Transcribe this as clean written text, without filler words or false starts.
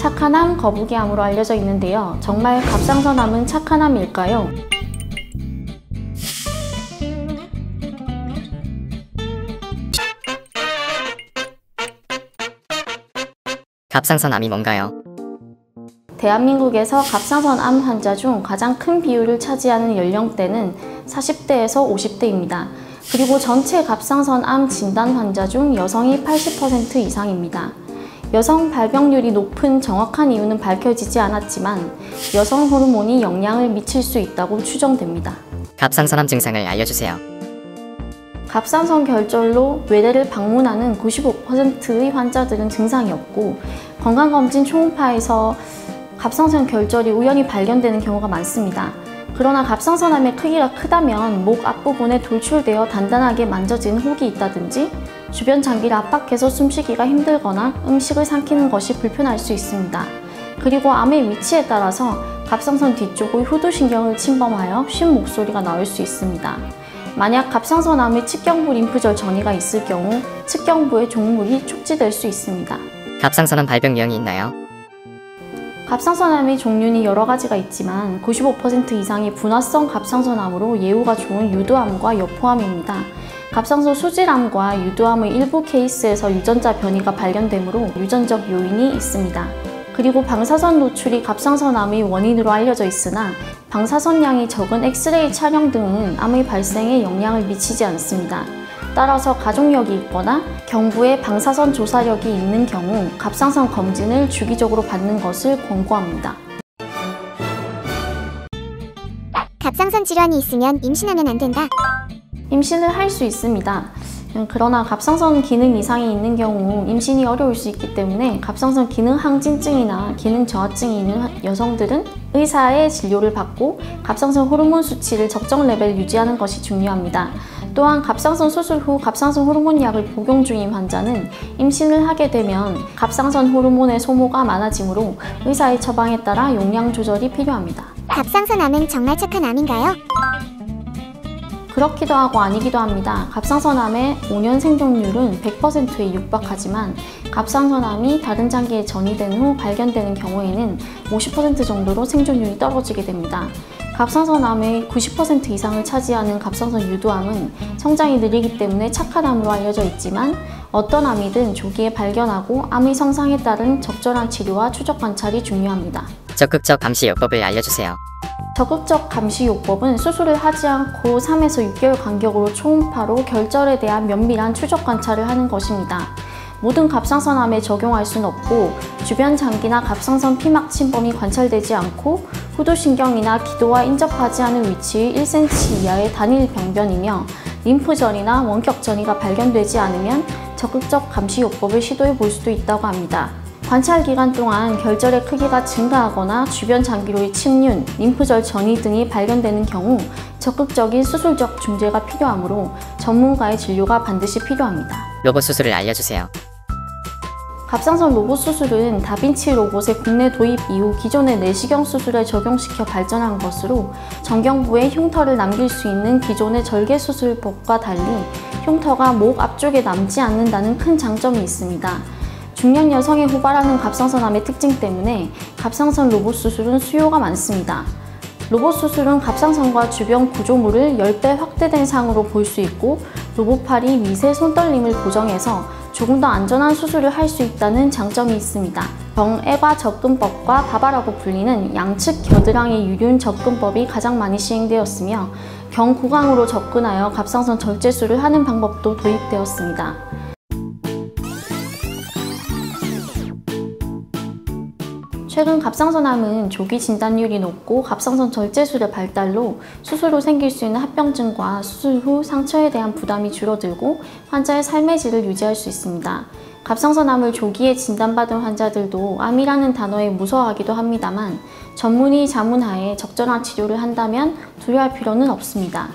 착한 암, 거북이 암으로 알려져 있는데요. 정말 갑상선암은 착한 암일까요? 갑상선암이 뭔가요? 대한민국에서 갑상선암 환자 중 가장 큰 비율을 차지하는 연령대는 40대에서 50대입니다. 그리고 전체 갑상선암 진단 환자 중 여성이 80% 이상입니다. 여성 발병률이 높은 정확한 이유는 밝혀지지 않았지만 여성 호르몬이 영향을 미칠 수 있다고 추정됩니다. 갑상선암 증상을 알려주세요. 갑상선 결절로 외래를 방문하는 95%의 환자들은 증상이 없고 건강검진 초음파에서 갑상선 결절이 우연히 발견되는 경우가 많습니다. 그러나 갑상선암의 크기가 크다면 목 앞부분에 돌출되어 단단하게 만져진 혹이 있다든지 주변 장기를 압박해서 숨쉬기가 힘들거나 음식을 삼키는 것이 불편할 수 있습니다. 그리고 암의 위치에 따라서 갑상선 뒤쪽의 후두신경을 침범하여 쉰 목소리가 나올 수 있습니다. 만약 갑상선암의 측경부 림프절 전이가 있을 경우 측경부의 종물이 촉지될 수 있습니다. 갑상선암 발병 유형이 있나요? 갑상선암의 종류는 여러 가지가 있지만 95% 이상이 분화성 갑상선암으로 예후가 좋은 유두암과 여포암입니다. 갑상선 수질암과 유두암의 일부 케이스에서 유전자 변이가 발견되므로 유전적 요인이 있습니다. 그리고 방사선 노출이 갑상선암의 원인으로 알려져 있으나 방사선량이 적은 엑스레이 촬영 등은 암의 발생에 영향을 미치지 않습니다. 따라서 가족력이 있거나 경부에 방사선 조사력이 있는 경우 갑상선 검진을 주기적으로 받는 것을 권고합니다. 갑상선 질환이 있으면 임신하면 안 된다. 임신을 할 수 있습니다. 그러나 갑상선 기능 이상이 있는 경우 임신이 어려울 수 있기 때문에 갑상선 기능 항진증이나 기능 저하증이 있는 여성들은 의사의 진료를 받고 갑상선 호르몬 수치를 적정 레벨 유지하는 것이 중요합니다. 또한 갑상선 수술 후 갑상선 호르몬 약을 복용 중인 환자는 임신을 하게 되면 갑상선 호르몬의 소모가 많아지므로 의사의 처방에 따라 용량 조절이 필요합니다. 갑상선암은 정말 착한 암인가요? 그렇기도 하고 아니기도 합니다. 갑상선암의 5년 생존율은 100%에 육박하지만 갑상선암이 다른 장기에 전이된 후 발견되는 경우에는 50% 정도로 생존율이 떨어지게 됩니다. 갑상선암의 90% 이상을 차지하는 갑상선 유두암은 성장이 느리기 때문에 착한 암으로 알려져 있지만 어떤 암이든 조기에 발견하고 암의 성상에 따른 적절한 치료와 추적 관찰이 중요합니다. 적극적 감시 요법을 알려주세요. 적극적 감시 요법은 수술을 하지 않고 3에서 6개월 간격으로 초음파로 결절에 대한 면밀한 추적 관찰을 하는 것입니다. 모든 갑상선암에 적용할 수는 없고 주변 장기나 갑상선 피막 침범이 관찰되지 않고 후두신경이나 기도와 인접하지 않은 위치의 1cm 이하의 단일 병변이며 림프전이나 원격 전이가 발견되지 않으면 적극적 감시 요법을 시도해 볼 수도 있다고 합니다. 관찰 기간 동안 결절의 크기가 증가하거나 주변 장기로의 침륜, 림프절 전이 등이 발견되는 경우 적극적인 수술적 중재가 필요하므로 전문가의 진료가 반드시 필요합니다. 로봇 수술을 알려주세요. 갑상선 로봇 수술은 다빈치 로봇의 국내 도입 이후 기존의 내시경 수술에 적용시켜 발전한 것으로 정경부에 흉터를 남길 수 있는 기존의 절개수술법과 달리 흉터가 목 앞쪽에 남지 않는다는 큰 장점이 있습니다. 중년 여성에 후발하는 갑상선암의 특징 때문에 갑상선 로봇 수술은 수요가 많습니다. 로봇 수술은 갑상선과 주변 구조물을 10배 확대된 상으로 볼 수 있고 로봇팔이 미세 손떨림을 고정해서 조금 더 안전한 수술을 할 수 있다는 장점이 있습니다. 병애과 접근법과 바바라고 불리는 양측 겨드랑이 유륜 접근법이 가장 많이 시행되었으며 경구강으로 접근하여 갑상선 절제술을 하는 방법도 도입되었습니다. 최근 갑상선암은 조기 진단율이 높고 갑상선 절제술의 발달로 수술 후 생길 수 있는 합병증과 수술 후 상처에 대한 부담이 줄어들고 환자의 삶의 질을 유지할 수 있습니다. 갑상선암을 조기에 진단받은 환자들도 암이라는 단어에 무서워하기도 합니다만 전문의 자문하에 적절한 치료를 한다면 두려워할 필요는 없습니다.